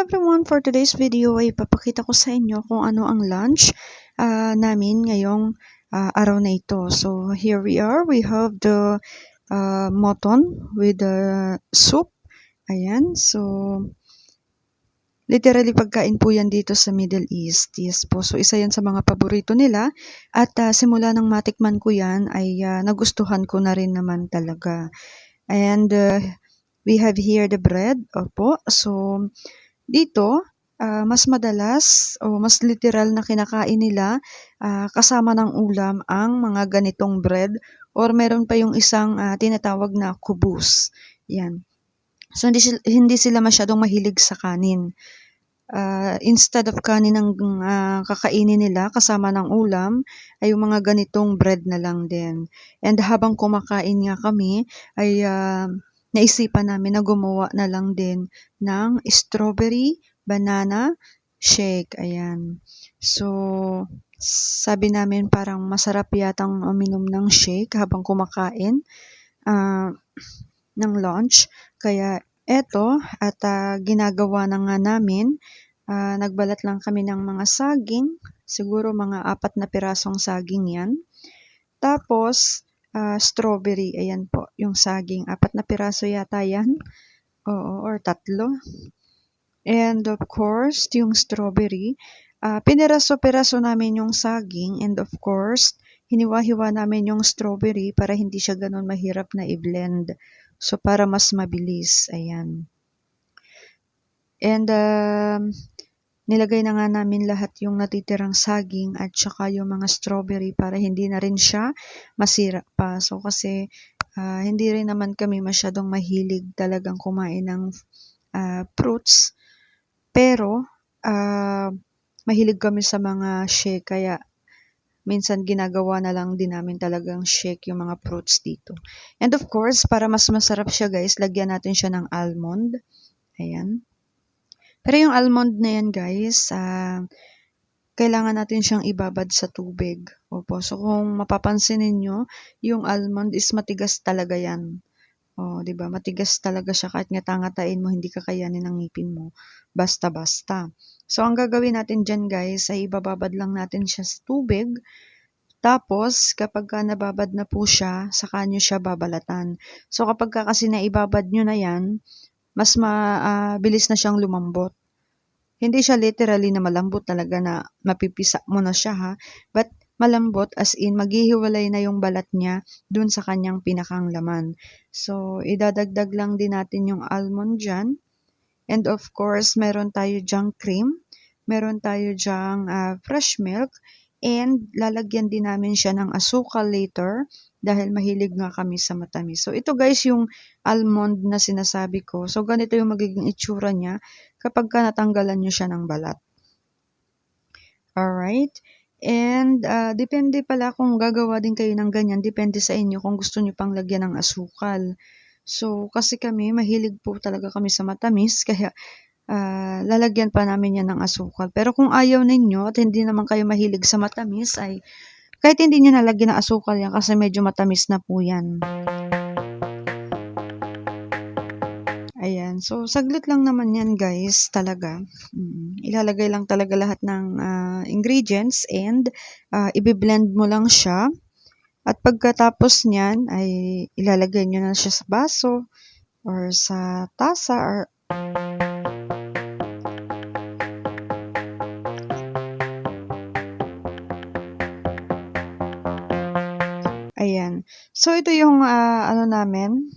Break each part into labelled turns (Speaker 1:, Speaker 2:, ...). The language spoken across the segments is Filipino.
Speaker 1: everyone! For today's video ay papakita ko sa inyo kung ano ang lunch namin ngayong araw na ito. So here we are. We have the mutton with the soup. Ayan. So literally pagkain po yan dito sa Middle East. Yes po. So isa yan sa mga paborito nila. At simula nang matikman ko yan ay nagustuhan ko na rin naman talaga. And we have here the bread. Opo. So dito, mas madalas o mas literal na kinakain nila kasama ng ulam ang mga ganitong bread or meron pa yung isang tinatawag na kubus. Yan. So hindi sila masyadong mahilig sa kanin. Instead of kanin ang kakainin nila kasama ng ulam ay yung mga ganitong bread na lang din. And habang kumakain nga kami ay naisipan namin na gumawa na lang din ng strawberry banana shake. Ayan. So, sabi namin parang masarap yatang uminom ng shake habang kumakain ng lunch. Kaya eto, at ginagawa na nga namin, nagbalat lang kami ng mga saging. Siguro mga 4 na pirasong saging yan. Tapos, strawberry, ayan po, yung saging. 4 na piraso yata yan. Oo, or 3. And of course, yung strawberry, piniraso-piraso namin yung saging. And of course, hiniwa-hiwa namin yung strawberry para hindi siya ganun mahirap na i-blend. So, para mas mabilis. Ayan. And nilagay na nga namin lahat yung natitirang saging at saka yung mga strawberry para hindi na rin siya masira pa. So kasi hindi rin naman kami masyadong mahilig talagang kumain ng fruits. Pero mahilig kami sa mga shake kaya minsan ginagawa na lang din namin talagang shake yung mga fruits dito. And of course, para mas masarap siya guys, lagyan natin siya ng almond. Ayan. Pero yung almond na yan guys, kailangan natin siyang ibabad sa tubig. Opo. So kung mapapansin ninyo, yung almond is matigas talaga yan. O, 'di ba? Matigas talaga siya kahit ngata-ngatain mo, hindi kakayanin ng ngipin mo. Basta-basta. So ang gagawin natin diyan guys, ay ibababad lang natin siya sa tubig. Tapos kapag nababad na po siya, saka nyo siya babalatan. So kapag kasi naibabad nyo na yan, mas mabilis na siyang lumambot. Hindi siya literally na malambot talaga na mapipisa mo na siya ha. But malambot as in maghihiwalay na yung balat niya dun sa kanyang pinakang laman. So idadagdag lang din natin yung almond dyan. And of course, meron tayo dyang cream. Meron tayo dyang fresh milk. And lalagyan din namin siya ng asukal later dahil mahilig nga kami sa matamis. So ito guys yung almond na sinasabi ko. So ganito yung magiging itsura niya kapag natanggalan nyo siya ng balat. Alright? And depende pala kung gagawa din kayo ng ganyan. Depende sa inyo kung gusto nyo pang lagyan ng asukal. So kasi kami, mahilig po talaga kami sa matamis. Kaya lalagyan pa namin yan ng asukal. Pero kung ayaw ninyo at hindi naman kayo mahilig sa matamis, ay kahit hindi nyo nalagyan ng asukal yan kasi medyo matamis na po yan. Ayan. So, saglit lang naman yan guys, talaga. Ilalagay lang talaga lahat ng ingredients and i-blend mo lang siya. At pagkatapos niyan, ay ilalagay nyo na siya sa baso or sa tasa or ayan. So, ito yung ano namin,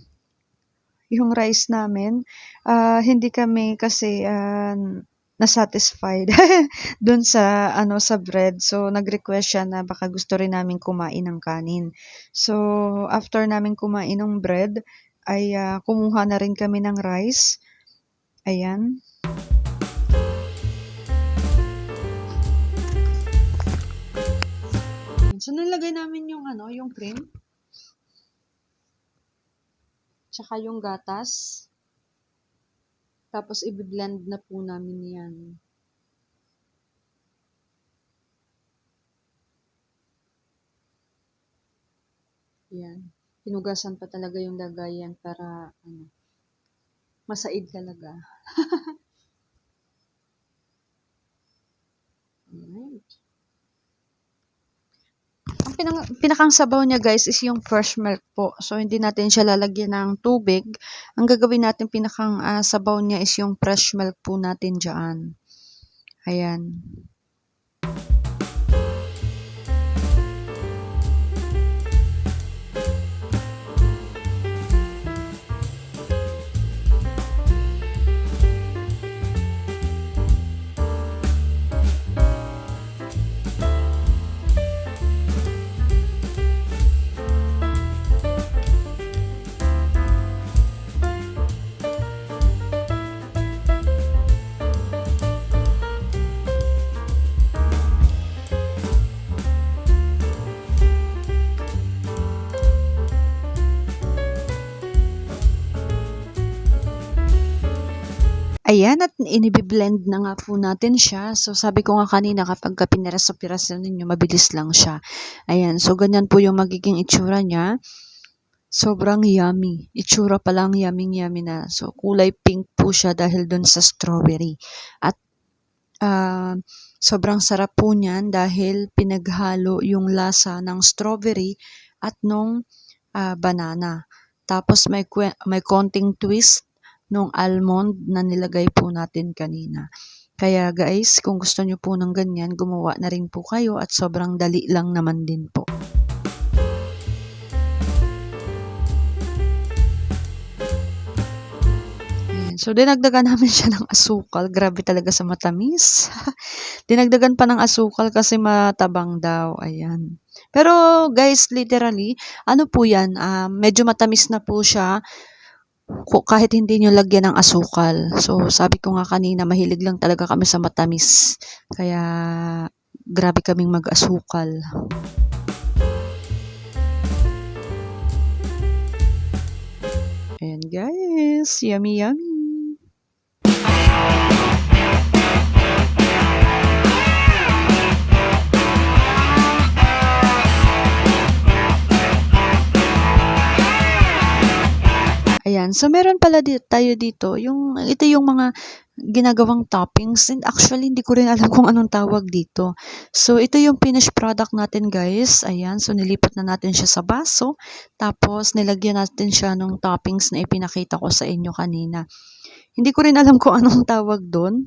Speaker 1: yung rice namin. Hindi kami kasi na-satisfied dun sa sa bread. So, nag-request siya na baka gusto rin namin kumain ng kanin. So, after namin kumain ng bread, ay kumuha na rin kami ng rice. Ayan. So, nilagay namin yung yung cream. Tsaka yung gatas. Tapos, i-blend na po namin yan. Yan. Hinugasan pa talaga yung lagayan para masaid talaga. Ang pinakang sabaw niya guys is yung fresh milk po. So hindi natin siya lalagyan ng tubig. Ang gagawin natin pinakang sabaw niya is yung fresh milk po natin diyan. Ayan. Ayan, at inibi-blend na nga po natin siya. So, sabi ko nga kanina, kapag piniraso-piraso ninyo, mabilis lang siya. Ayan, so ganyan po yung magiging itsura niya. Sobrang yummy. Itsura pa lang yummy na. So, kulay pink po siya dahil dun sa strawberry. At sobrang sarap po niyan dahil pinaghalo yung lasa ng strawberry at nung banana. Tapos may konting twist nung almond na nilagay po natin kanina. Kaya guys, kung gusto nyo po ng ganyan, gumawa na rin po kayo at sobrang dali lang naman din po. So, dinagdagan namin siya ng asukal. Grabe talaga sa matamis. Dinagdagan pa ng asukal kasi matabang daw. Ayan. Pero guys, literally, ano po yan, medyo matamis na po siya kahit hindi nyo lagyan ng asukal. So, sabi ko nga kanina, mahilig lang talaga kami sa matamis. Kaya, grabe kaming mag-asukal. Ayan guys, yummy yummy. Ayan, so meron pala tayo dito, ito yung mga ginagawang toppings, and actually hindi ko rin alam kung anong tawag dito. So ito yung finished product natin guys, ayan, so nilipat na natin siya sa baso, tapos nilagyan natin siya ng toppings na ipinakita ko sa inyo kanina. Hindi ko rin alam kung anong tawag doon.